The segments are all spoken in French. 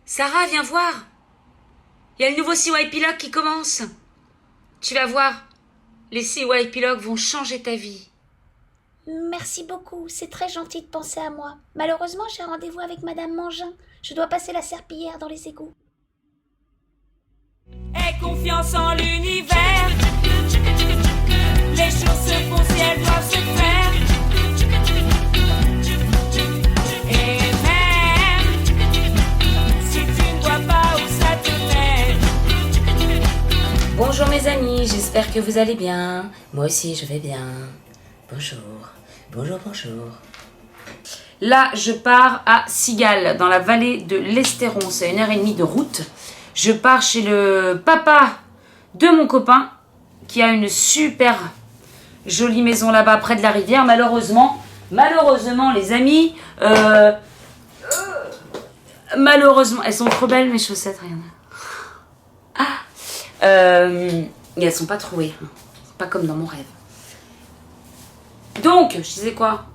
Sarah, viens voir. Il y a le nouveau CY Epilogue qui commence. Tu vas voir, les CY Epilogues vont changer ta vie. Merci beaucoup, c'est très gentil de penser à moi. Malheureusement, j'ai rendez-vous avec Madame Mangin. Je dois passer la serpillière dans les égouts. Aie confiance en l'univers. Les choses se font si elles doivent se faire. Et même si tu ne vois pas où ça te mène. Bonjour mes amis, j'espère que vous allez bien. Moi aussi, je vais bien. Bonjour, bonjour, bonjour. Là, je pars à Cigales, dans la vallée de l'Estéron. C'est 1h30 de route. Je pars chez le papa de mon copain, qui a une super jolie maison là-bas, près de la rivière. Malheureusement, les amis, malheureusement, elles sont trop belles mes chaussettes, regarde. Et elles sont pas trouées, hein. Pas comme dans mon rêve. Donc, je disais quoi?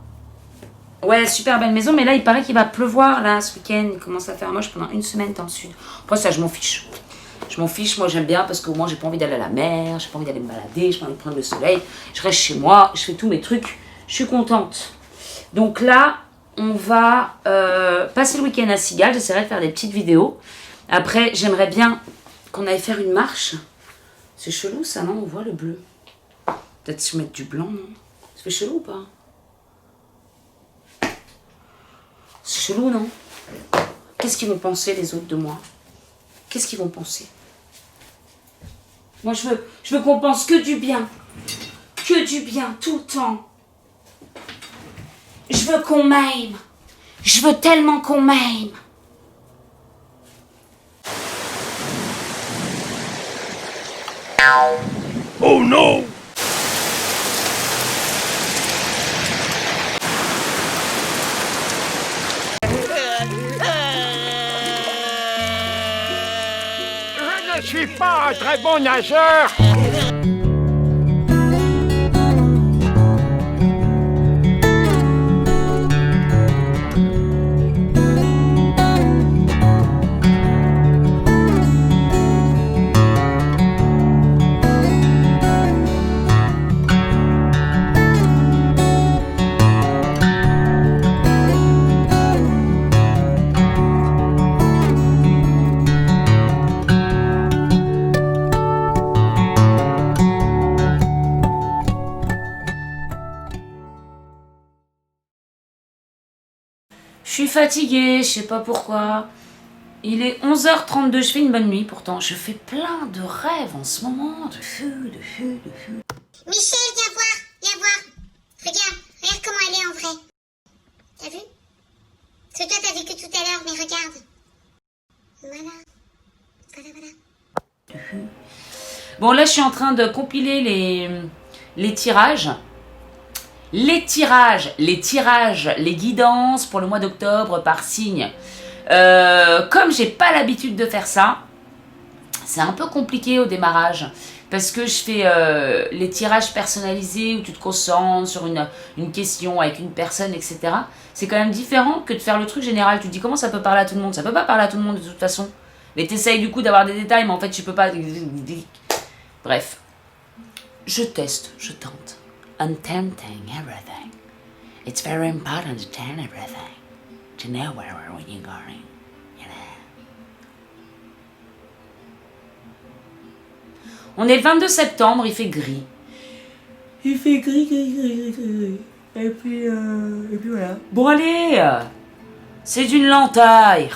Ouais, super belle maison, mais là, il paraît qu'il va pleuvoir, là, ce week-end. Il commence à faire moche pendant une semaine dans le sud. Après, ça, je m'en fiche. Je m'en fiche, moi, j'aime bien, parce qu'au moins, j'ai pas envie d'aller à la mer, j'ai pas envie d'aller me balader, j'ai pas envie de prendre le soleil. Je reste chez moi, je fais tous mes trucs, je suis contente. Donc là, on va passer le week-end à Cigales. J'essaierai de faire des petites vidéos. Après, j'aimerais bien qu'on aille faire une marche. C'est chelou, ça, non? On voit le bleu. Peut-être se mettre du blanc, non? Ça fait chelou ou pas? C'est chelou, non? Qu'est-ce qu'ils vont penser les autres de moi? Qu'est-ce qu'ils vont penser? Moi, je veux qu'on pense que du bien. Que du bien, tout le temps. Je veux qu'on m'aime. Je veux tellement qu'on m'aime. Oh non! Je ne suis pas un très bon nageur. Je suis fatiguée, je sais pas pourquoi. Il est 11h32, je fais une bonne nuit pourtant. Je fais plein de rêves en ce moment. De feu. Michel, viens voir, viens voir. Regarde comment elle est en vrai. T'as vu? Parce que toi t'as vu que tout à l'heure, mais regarde. Voilà. Bon, là, je suis en train de compiler les tirages. Les guidances pour le mois d'octobre par signe. Comme j'ai pas l'habitude de faire ça, c'est un peu compliqué au démarrage. Parce que je fais les tirages personnalisés où tu te concentres sur une question avec une personne, etc. C'est quand même différent que de faire le truc général. Tu te dis comment ça peut parler à tout le monde? Ça peut pas parler à tout le monde de toute façon. Mais t'essayes du coup d'avoir des détails, mais en fait tu peux pas. Bref. Je teste, je tente. I'm tenting everything. It's very important to tend everything. To know where you're going. You know. On est le 22 septembre, il fait gris. Il fait gris. Et puis voilà. Bon allez, c'est d'une lentaille.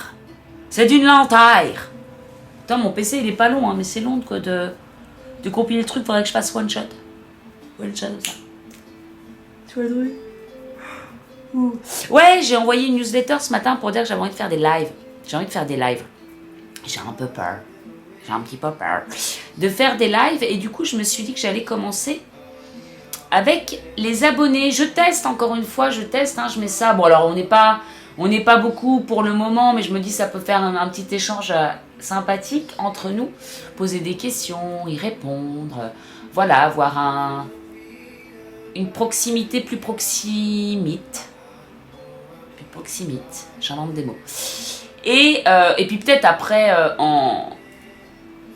Putain, mon PC il est pas long, hein, mais c'est long quoi, de compiler le truc. Faudrait que je fasse one shot comme ça. Tu vois le truc? Ouais, j'ai envoyé une newsletter ce matin pour dire que j'avais envie de faire des lives. J'ai un peu peur. J'ai un petit peu peur de faire des lives. Et du coup, je me suis dit que j'allais commencer avec les abonnés. Je teste encore une fois, je mets ça. Bon, alors on n'est pas beaucoup pour le moment, mais je me dis ça peut faire un petit échange sympathique entre nous. Poser des questions, y répondre. Voilà, avoir une proximité plus proximite. J'invente des mots. Et puis peut-être après,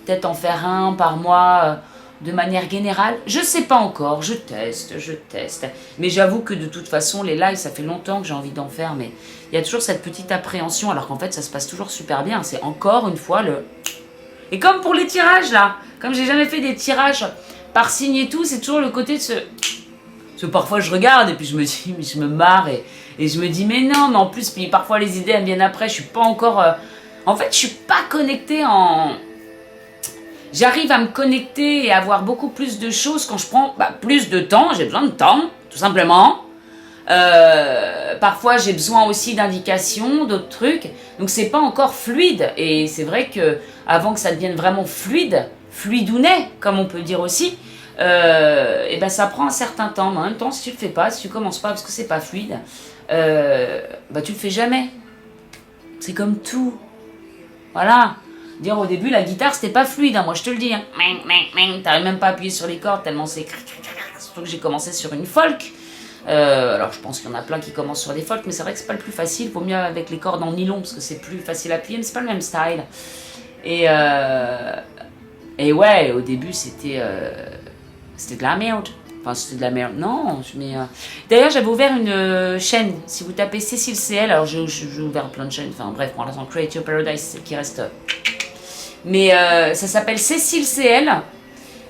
peut-être en faire un par mois de manière générale. Je sais pas encore, je teste. Mais j'avoue que de toute façon, les lives, ça fait longtemps que j'ai envie d'en faire, mais il y a toujours cette petite appréhension, alors qu'en fait, ça se passe toujours super bien. C'est encore une fois le... Et comme pour les tirages, là, comme j'ai jamais fait des tirages par signe et tout, c'est toujours le côté de ce... Parce que parfois, je regarde et puis je me dis, mais je me marre et je me dis, mais non, mais en plus, puis parfois, les idées, elles viennent après, je suis pas encore... En fait, je suis pas connectée en... J'arrive à me connecter et à avoir beaucoup plus de choses quand je prends plus de temps. J'ai besoin de temps, tout simplement. Parfois, j'ai besoin aussi d'indications, d'autres trucs. Donc, c'est pas encore fluide. Et c'est vrai que avant que ça devienne vraiment fluide, fluidounet, comme on peut dire aussi, et ben ça prend un certain temps. Mais en même temps, si tu le fais pas, si tu commences pas parce que c'est pas fluide, tu le fais jamais. C'est comme tout. Voilà. Dire au début, la guitare, c'était pas fluide, hein, moi je te le dis. Hein. T'arrives même pas à appuyer sur les cordes tellement c'est... Surtout que j'ai commencé sur une folk. Alors je pense qu'il y en a plein qui commencent sur des folk, mais c'est vrai que c'est pas le plus facile. Vaut mieux avec les cordes en nylon, parce que c'est plus facile à appuyer, mais c'est pas le même style. Et ouais, au début, c'était de la merde. Enfin, c'était de la merde. Non, mais... D'ailleurs, j'avais ouvert une chaîne. Si vous tapez Cécile CL, alors j'ai ouvert plein de chaînes. Enfin bref, pour l'instant, Create Your Paradise, c'est qui reste... Mais ça s'appelle Cécile CL.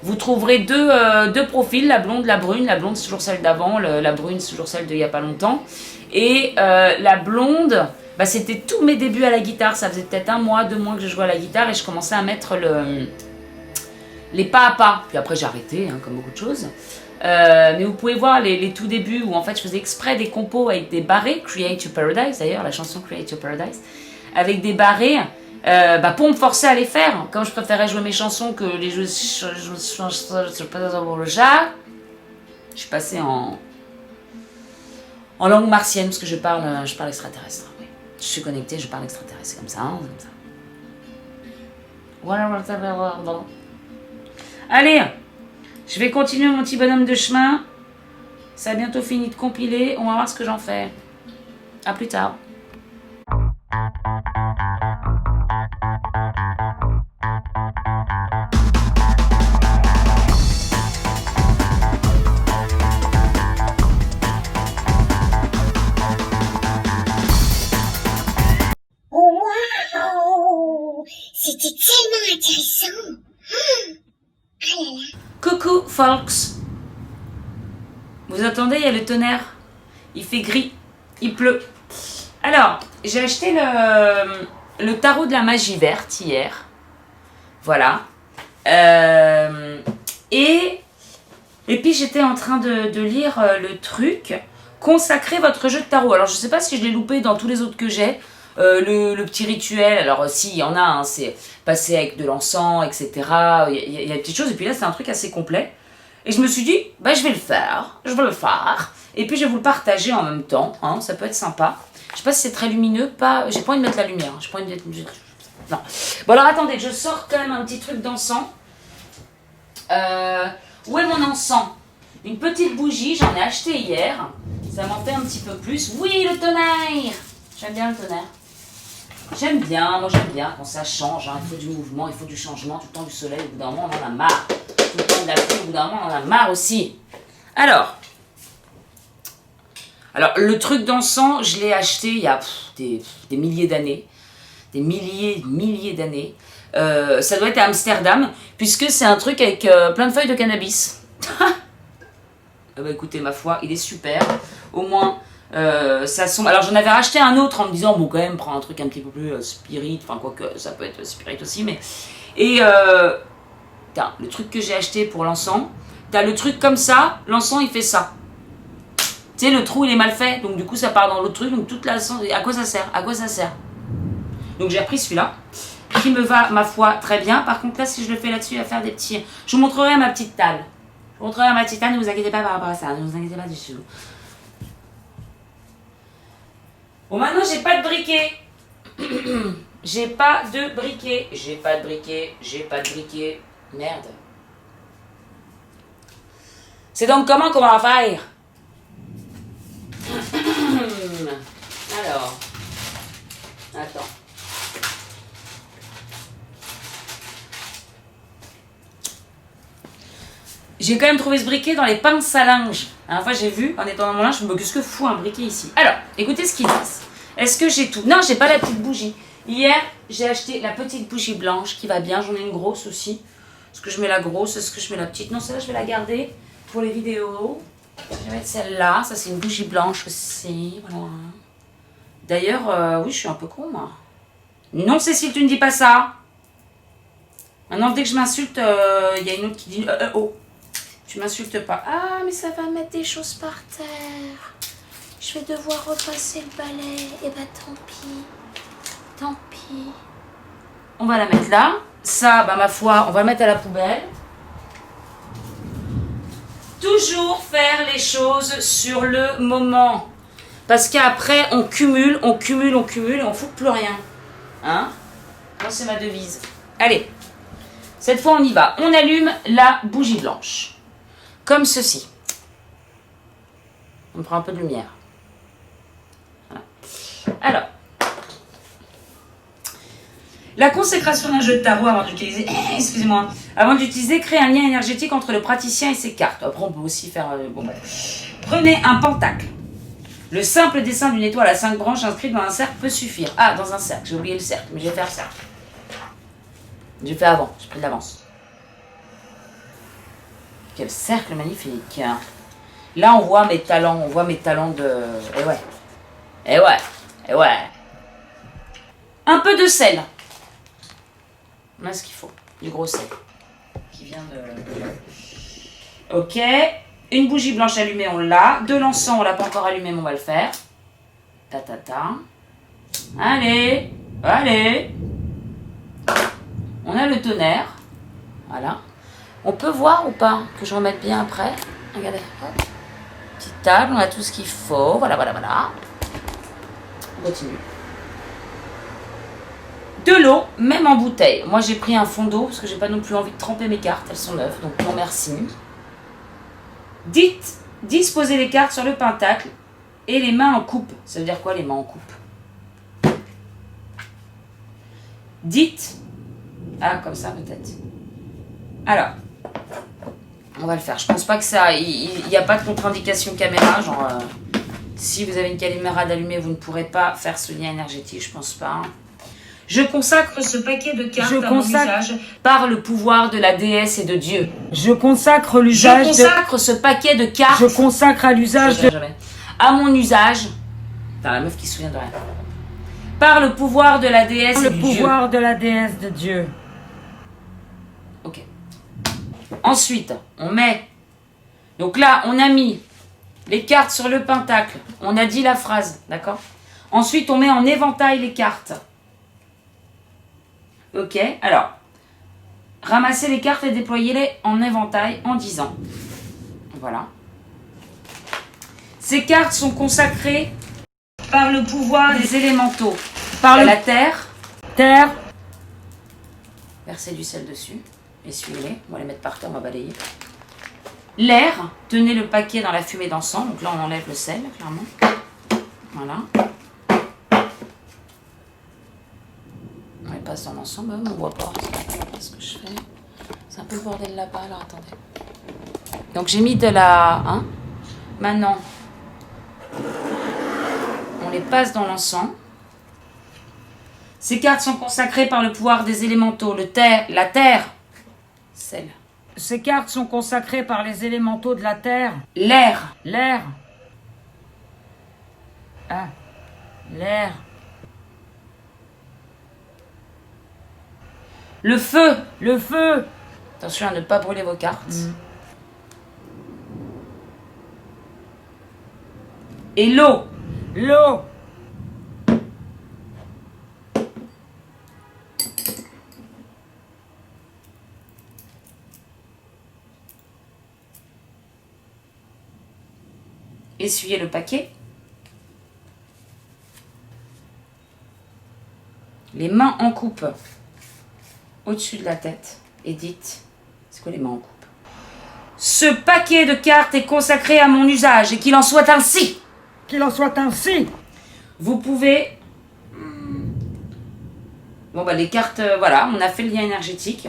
Vous trouverez deux profils, la blonde, la brune. La blonde, c'est toujours celle d'avant. La brune, c'est toujours celle d'il n'y a pas longtemps. Et la blonde, c'était tous mes débuts à la guitare. Ça faisait peut-être 1 mois, 2 mois que je jouais à la guitare. Et je commençais à mettre les pas à pas. Puis après, j'ai arrêté, hein, comme beaucoup de choses. Mais vous pouvez voir les tout débuts où en fait je faisais exprès des compos avec des barrés. Create Your Paradise, d'ailleurs, la chanson Create Your Paradise. Avec des barrés... pour me forcer à les faire, comme je préférais jouer mes chansons que les jeux, je suis passée en langue martienne parce que je parle extraterrestre. Oui. Je suis connectée, je parle extraterrestre, c'est comme ça. Voilà. Allez, je vais continuer mon petit bonhomme de chemin. Ça a bientôt fini de compiler, on va voir ce que j'en fais. À plus tard. Waouh! C'était tellement intéressant! Ah là là! Coucou, folks! Vous entendez, il y a le tonnerre. Il fait gris, il pleut. Alors, j'ai acheté le tarot de la magie verte hier. Voilà. Et puis j'étais en train de lire le truc. Consacrez votre jeu de tarot. Alors je sais pas si je l'ai loupé dans tous les autres que j'ai. Le petit rituel, alors si, il y en a, hein, c'est passer avec de l'encens, etc. Il y a des petites choses. Et puis là, c'est un truc assez complet. Et je me suis dit, je vais le faire. Et puis je vais vous le partager en même temps. Hein, ça peut être sympa. Je sais pas si c'est très lumineux, j'ai pas envie de mettre la lumière. J'ai pas envie de mettre... Non. Bon alors attendez, je sors quand même un petit truc d'encens. Où est mon encens? Une petite bougie, j'en ai acheté hier. Ça m'en fait un petit peu plus. Oui, le tonnerre! J'aime bien le tonnerre. J'aime bien quand ça change. Hein. Il faut du mouvement, il faut du changement. Tout le temps du soleil, au bout d'un moment, on en a marre. Tout le temps de la pluie, au bout d'un moment, on en a marre aussi. Alors, le truc d'encens, je l'ai acheté il y a des milliers d'années. Des milliers d'années. Ça doit être à Amsterdam, puisque c'est un truc avec plein de feuilles de cannabis. Écoutez, ma foi, il est super. Au moins, ça sombre. Alors, j'en avais racheté un autre en me disant, bon, quand même, prends un truc un petit peu plus spirit. Enfin, quoique, ça peut être spirit aussi, mais... Et, le truc que j'ai acheté pour l'encens, t'as le truc comme ça, l'encens, il fait ça. Tu sais, le trou, il est mal fait, donc du coup, ça part dans l'autre truc, donc toute la... À quoi ça sert? Donc, j'ai repris celui-là, qui me va, ma foi, très bien. Par contre, là, si je le fais là-dessus, il va faire des petits... Je vous montrerai ma petite table. Ne vous inquiétez pas par rapport à ça, ne vous inquiétez pas du tout. Bon, maintenant, j'ai pas de briquet. J'ai pas de briquet. Merde. C'est donc comment qu'on va faire? Alors. Attends. J'ai quand même trouvé ce briquet dans les pinces à linge. La dernière fois, j'ai vu, en étant dans mon linge, je me dis, qu'est-ce que fout un briquet ici? Alors, écoutez ce qu'ils disent. Est-ce que j'ai tout? Non, j'ai pas la petite bougie. Hier, j'ai acheté la petite bougie blanche qui va bien. J'en ai une grosse aussi. Est-ce que je mets la grosse? Est-ce que je mets la petite? Non, celle-là, je vais la garder pour les vidéos. Je vais mettre celle-là. Ça, c'est une bougie blanche aussi. Voilà. D'ailleurs, oui, je suis un peu con, moi. Non, Cécile, tu ne dis pas ça. Maintenant, dès que je m'insulte, il y a une autre qui dit oh, tu m'insultes pas. Ah, mais ça va mettre des choses par terre. Je vais devoir repasser le balai. Eh ben, tant pis. Tant pis. On va la mettre là. Ça, bah, ma foi, on va le mettre à la poubelle. Toujours faire les choses sur le moment. Parce qu'après, on cumule et on fout plus rien. Hein? Moi, c'est ma devise. Allez. Cette fois, on y va. On allume la bougie blanche. Comme ceci. On prend un peu de lumière. Voilà. Alors. La consécration d'un jeu de tarot avant d'utiliser... excusez-moi. Avant d'utiliser, crée un lien énergétique entre le praticien et ses cartes. Après, on peut aussi faire... bon, bref. Prenez un pentacle. Le simple dessin d'une étoile à 5 branches inscrite dans un cercle peut suffire. Ah, dans un cercle. J'ai oublié le cercle, mais je vais faire le cercle. J'ai fait avant, j'ai pris de l'avance. Quel cercle magnifique. Là, on voit mes talents, de... Eh ouais. Un peu de sel. On a ce qu'il faut, du gros sel. Qui vient de... Ok. Une bougie blanche allumée, on l'a. De l'encens, on l'a pas encore allumé, mais on va le faire. Ta. Allez. On a le tonnerre. Voilà. On peut voir ou pas? Que je remette bien après. Regardez. Hop. Petite table, on a tout ce qu'il faut. Voilà. On continue. De l'eau, même en bouteille. Moi, j'ai pris un fond d'eau parce que j'ai pas non plus envie de tremper mes cartes. Elles sont neuves, donc non merci. Disposez les cartes sur le pentacle et les mains en coupe. Ça veut dire quoi, les mains en coupe? Dites... Ah, comme ça peut-être. Alors, on va le faire. Je pense pas que ça... Il n'y a pas de contre-indication caméra. Genre, si vous avez une caméra d'allumée, vous ne pourrez pas faire ce lien énergétique. Je pense pas. Je consacre ce paquet de cartes à mon usage par le pouvoir de la déesse et de Dieu. Je consacre l'usage ce paquet de cartes. Je consacre à l'usage de... À mon usage. Putain, la meuf qui se souvient de rien. Par le pouvoir de la déesse et du Dieu. Le pouvoir de la déesse de Dieu. Ok. Ensuite, on met... Donc là, on a mis les cartes sur le pentacle. On a dit la phrase, d'accord? Ensuite, on met en éventail les cartes. Ok, alors, ramassez les cartes et déployez-les en éventail en disant. Voilà. Ces cartes sont consacrées par le pouvoir des élémentaux. Par la terre. Versez du sel dessus. Essuyez-les. On va les mettre par terre, on va balayer. L'air. Tenez le paquet dans la fumée d'encens. Donc là, on enlève le sel, clairement. Voilà. On les passe dans l'ensemble, même on voit pas ce que je fais. C'est un peu le bordel là-bas, alors attendez. Donc j'ai mis de la... Hein. Maintenant, on les passe dans l'encens. Ces cartes sont consacrées par le pouvoir des élémentaux, la terre, sel. Ces cartes sont consacrées par les élémentaux de la terre. L'air. Ah, l'air. Le feu. Attention à ne pas brûler vos cartes. Et l'eau. Essuyez le paquet. Les mains en coupe au-dessus de la tête et dites, c'est quoi les mains en coupe? Ce paquet de cartes est consacré à mon usage et qu'il en soit ainsi. Vous pouvez... Bon bah les cartes, voilà, on a fait le lien énergétique.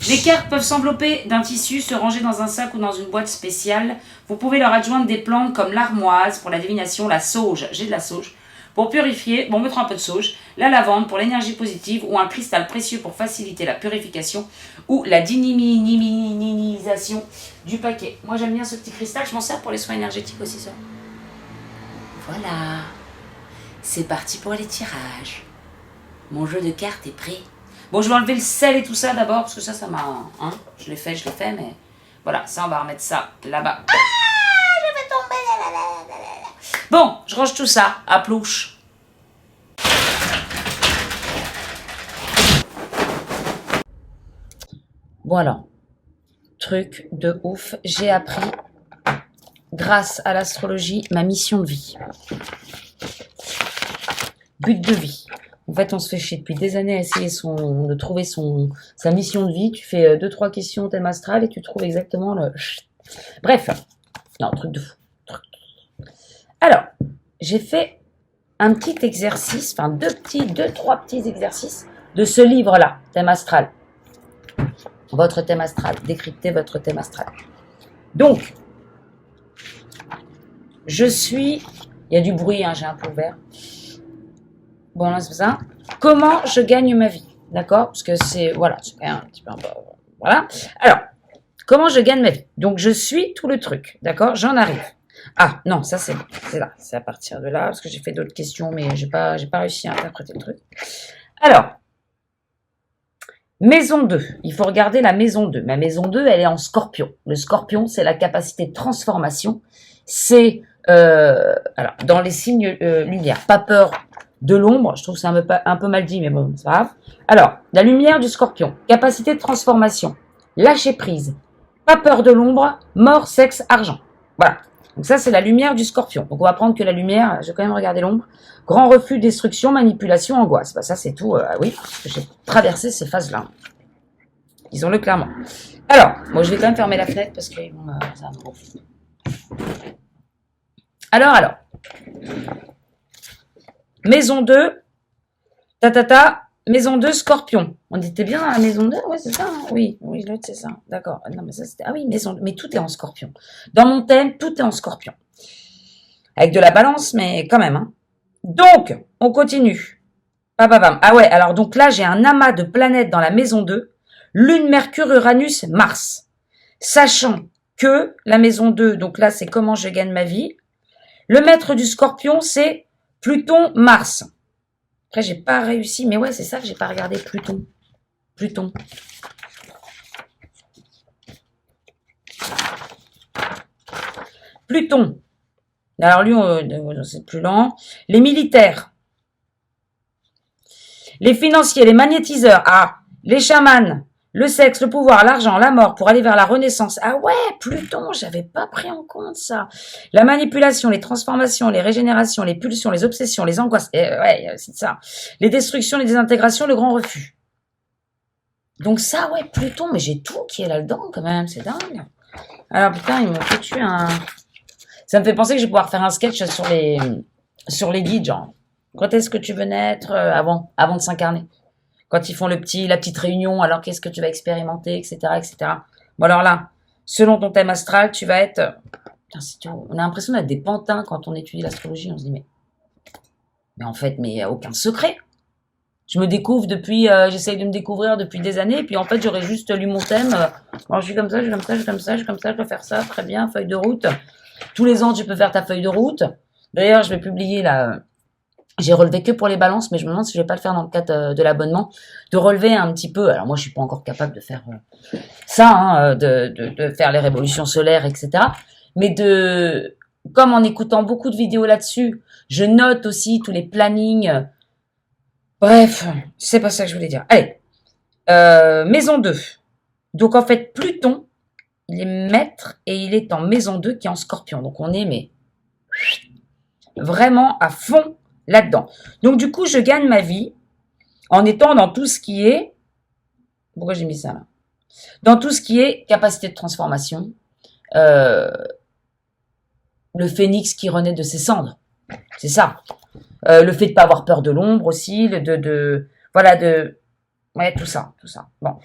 Les cartes peuvent s'envelopper d'un tissu, se ranger dans un sac ou dans une boîte spéciale. Vous pouvez leur adjoindre des plantes comme l'armoise pour la divination, la sauge, j'ai de la sauge, pour purifier, bon, mettre un peu de sauge, la lavande pour l'énergie positive ou un cristal précieux pour faciliter la purification ou la dynamisation du paquet. Moi, j'aime bien ce petit cristal, je m'en sers pour les soins énergétiques aussi, ça. Voilà, c'est parti pour les tirages. Mon jeu de cartes est prêt. Bon, je vais enlever le sel et tout ça d'abord, parce que ça m'a... Hein, je l'ai fait, mais... Voilà, ça, on va remettre ça là-bas. Ah, je vais tomber, Bon, je range tout ça à plouche. Voilà. Truc de ouf. J'ai appris, grâce à l'astrologie, ma mission de vie. But de vie. En fait, on se fait chier depuis des années à essayer de trouver sa mission de vie. Tu fais 2-3 questions thème astral et tu trouves exactement le... Bref. Non, truc de fou. Alors, j'ai fait un petit exercice, enfin 2-3 petits exercices de ce livre-là, thème astral. Votre thème astral. Décryptez votre thème astral. Donc, je suis... Il y a du bruit, hein, j'ai un peu ouvert. Bon, là, c'est ça. Comment je gagne ma vie, d'accord? Parce que c'est, voilà, c'est un petit peu, voilà. Alors, comment je gagne ma vie? Donc, je suis tout le truc, d'accord? J'en arrive. Ah, non, ça, c'est là. C'est à partir de là, parce que j'ai fait d'autres questions, mais j'ai pas réussi à interpréter le truc. Alors, maison 2. Il faut regarder la maison 2. Ma maison 2, elle est en scorpion. Le scorpion, c'est la capacité de transformation. C'est, alors, dans les signes lumière, pas peur de l'ombre, je trouve que c'est un peu mal dit, mais bon, c'est pas grave. Alors, la lumière du scorpion, capacité de transformation, lâcher prise, pas peur de l'ombre, mort, sexe, argent. Voilà. Donc ça, c'est la lumière du scorpion. Donc on va prendre que la lumière, je vais quand même regarder l'ombre. Grand refus, destruction, manipulation, angoisse. Bah, ça, c'est tout, oui, parce que j'ai traversé ces phases-là. Disons-le clairement. Alors, moi, je vais quand même fermer la fenêtre parce que ça va me gonfler. Alors. Maison 2, maison 2, scorpion. On était bien dans la maison 2, ouais, c'est ça, hein. Oui, l'autre, c'est ça, d'accord. Non, mais ça, c'était, ah oui, maison, mais tout est en scorpion. Dans mon thème, tout est en scorpion. Avec de la balance, mais quand même, hein. Donc, on continue. Ah ouais, alors donc là, j'ai un amas de planètes dans la maison 2, Lune, Mercure, Uranus, Mars. Sachant que la maison 2, donc là, c'est comment je gagne ma vie. Le maître du scorpion, c'est Pluton, Mars. Après, j'ai pas réussi, mais ouais, c'est ça que j'ai pas regardé. Pluton. Alors lui, c'est plus lent. Les militaires. Les financiers, les magnétiseurs. Ah, les chamans. Le sexe, le pouvoir, l'argent, la mort pour aller vers la renaissance. Ah ouais, Pluton, j'avais pas pris en compte ça. La manipulation, les transformations, les régénérations, les pulsions, les obsessions, les angoisses. Ouais, c'est ça. Les destructions, les désintégrations, le grand refus. Donc ça, ouais, Pluton, mais j'ai tout qui est là-dedans quand même, c'est dingue. Alors putain, ils m'ont foutu un... Ça me fait penser que je vais pouvoir faire un sketch sur les guides, genre. Quand est-ce que tu veux naître avant de s'incarner? Quand ils font la petite réunion, alors qu'est-ce que tu vas expérimenter, etc., etc. Bon, alors là, selon ton thème astral, tu vas être... Putain, on a l'impression d'être des pantins quand on étudie l'astrologie. On se dit, mais en fait, mais il n'y a aucun secret. Je me découvre j'essaye de me découvrir depuis des années, et puis en fait, j'aurais juste lu mon thème. Alors, je suis comme ça, je peux faire ça, très bien, feuille de route. Tous les ans, tu peux faire ta feuille de route. D'ailleurs, je vais publier là... J'ai relevé que pour les balances, mais je me demande si je vais pas le faire dans le cadre de l'abonnement, de relever un petit peu. Alors moi, je suis pas encore capable de faire ça, hein, de faire les révolutions solaires, etc. Mais comme en écoutant beaucoup de vidéos là-dessus, je note aussi tous les plannings. Bref, c'est pas ça que je voulais dire. Allez, maison 2. Donc en fait, Pluton, il est maître et il est en maison 2 qui est en scorpion. Donc on est vraiment à fond là-dedans. Donc, du coup, je gagne ma vie en étant dans tout ce qui est... Pourquoi j'ai mis ça là? Dans tout ce qui est capacité de transformation. Le phénix qui renaît de ses cendres. C'est ça. Le fait de pas avoir peur de l'ombre aussi. Voilà, Ouais, tout ça, tout ça. Bon.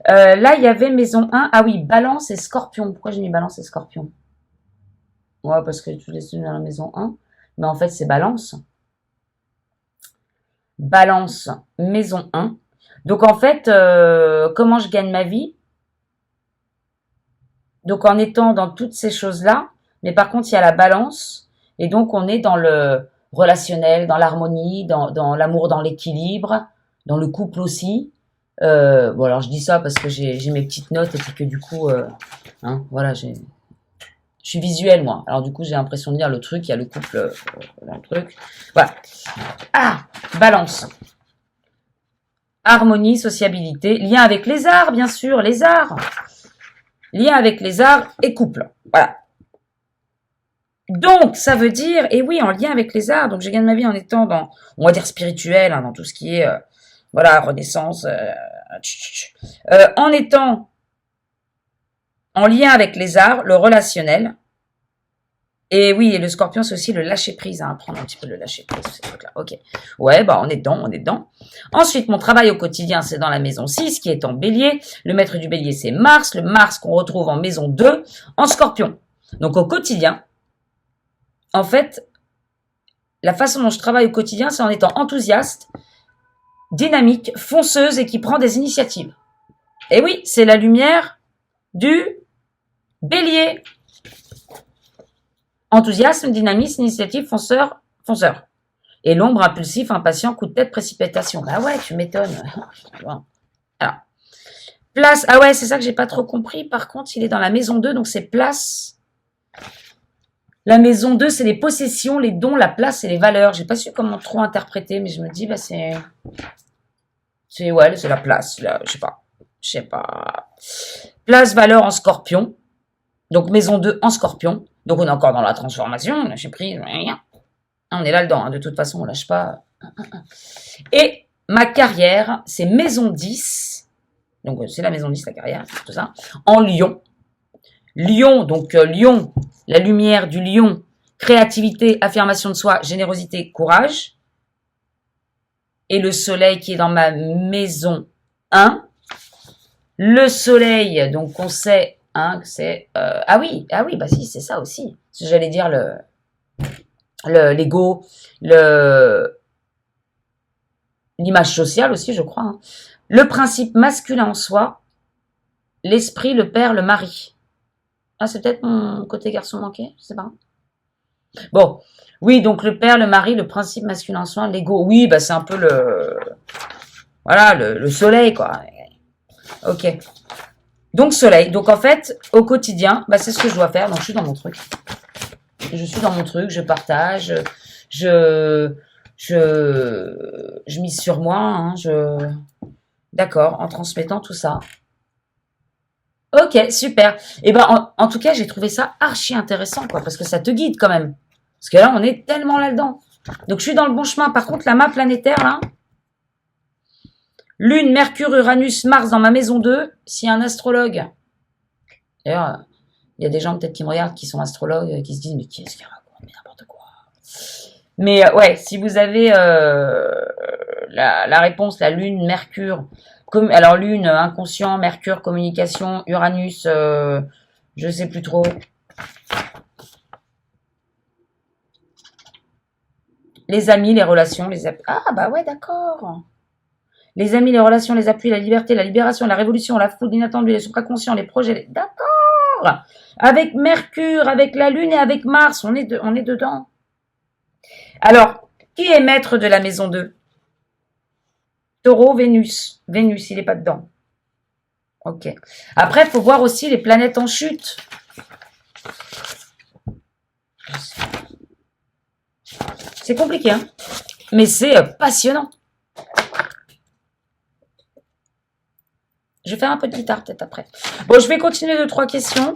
Là, il y avait maison 1. Ah oui, balance et scorpion. Pourquoi j'ai mis balance et scorpion? Ouais, parce que tu les dans la maison 1. Mais en fait, c'est balance. Balance, maison 1. Donc, en fait, comment je gagne ma vie? Donc, en étant dans toutes ces choses-là. Mais par contre, il y a la balance. Et donc, on est dans le relationnel, dans l'harmonie, dans l'amour, dans l'équilibre, dans le couple aussi. Bon, alors, je dis ça parce que j'ai mes petites notes et puis que du coup, hein, voilà, je suis visuelle, moi. Alors, du coup, j'ai l'impression de lire le truc. Il y a le couple dans le truc. Voilà. Ah, balance. Harmonie, sociabilité. Lien avec les arts, bien sûr. Les arts. Lien avec les arts et couple. Voilà. Donc, ça veut dire, et oui, en lien avec les arts. Donc, je gagne ma vie en étant dans, on va dire, spirituel, hein, dans tout ce qui est, voilà, renaissance. En étant en lien avec les arts, le relationnel. Et oui, et le scorpion, c'est aussi le lâcher-prise, hein, apprendre un petit peu le lâcher-prise, ces trucs-là. Ok. Ouais, bah, on est dedans, on est dedans. Ensuite, mon travail au quotidien, c'est dans la maison 6, qui est en bélier. Le maître du bélier, c'est Mars. Le Mars qu'on retrouve en maison 2, en scorpion. Donc, au quotidien, en fait, la façon dont je travaille au quotidien, c'est en étant enthousiaste, dynamique, fonceuse et qui prend des initiatives. Et oui, c'est la lumière du bélier. Enthousiasme, dynamisme, initiative, fonceur. Et l'ombre, impulsif, impatient, coup de tête, précipitation. Bah ouais, tu m'étonnes. Alors, place, ah ouais, c'est ça que j'ai pas trop compris. Par contre, il est dans la maison 2, donc c'est place. La maison 2, c'est les possessions, les dons, la place et les valeurs. J'ai pas su comment trop interpréter, mais je me dis, bah c'est la place, là, je sais pas. Place, valeur en scorpion. Donc, maison 2 en scorpion. Donc, on est encore dans la transformation, lâcher prise, rien. On est là-dedans, hein. De toute façon, on lâche pas. Et ma carrière, c'est maison 10. Donc, c'est la maison 10, la carrière, tout ça. En Lion. Lion, donc Lion, la lumière du lion, créativité, affirmation de soi, générosité, courage. Et le soleil qui est dans ma maison 1. Le soleil, donc on sait, hein, que c'est... ah oui, bah si, c'est ça aussi. J'allais dire l'ego, l'image sociale aussi, je crois. Hein. Le principe masculin en soi, l'esprit, le père, le mari. Ah, c'est peut-être mon côté garçon manqué, je sais pas. Bon, oui, donc le père, le mari, le principe masculin en soi, l'ego. Oui, bah c'est un peu le soleil, quoi. Ok. Donc soleil. Donc en fait, au quotidien, bah c'est ce que je dois faire. Donc je suis dans mon truc. Je partage. Je mise sur moi. Hein, D'accord, en transmettant tout ça. Ok, super. Et ben, en tout cas, j'ai trouvé ça archi intéressant, quoi, parce que ça te guide quand même. Parce que là, on est tellement là-dedans. Donc, je suis dans le bon chemin. Par contre, la main planétaire, là, Lune, Mercure, Uranus, Mars dans ma maison 2, s'il y a un astrologue. D'ailleurs, il y a des gens peut-être qui me regardent, qui sont astrologues, qui se disent, mais qu'est-ce qu'il raconte, mais n'importe quoi. Mais ouais, si vous avez la réponse, la Lune, Mercure, alors Lune, inconscient, Mercure, communication, Uranus, je sais plus trop. Les amis, les relations, les appuis. Ah bah ouais, d'accord. Les amis, les relations, les appuis, la liberté, la libération, la révolution, la foudre inattendue, les supraconscients, les projets. D'accord. Avec Mercure, avec la Lune et avec Mars, on est dedans. Alors, qui est maître de la maison 2? Taureau, Vénus. Vénus, il n'est pas dedans. Ok. Après, il faut voir aussi les planètes en chute. C'est compliqué, hein? Mais c'est passionnant. Je vais faire un peu de guitare peut-être après. Bon, je vais continuer 2-3 questions.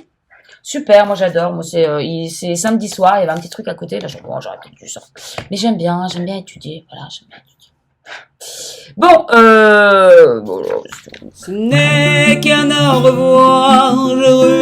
Super, moi j'adore. Moi c'est samedi soir, il y avait un petit truc à côté. Là, j'aurais peut-être dû ça. Mais j'aime bien étudier. Voilà, j'aime bien étudier. Bon, Ce n'est qu'un au revoir, je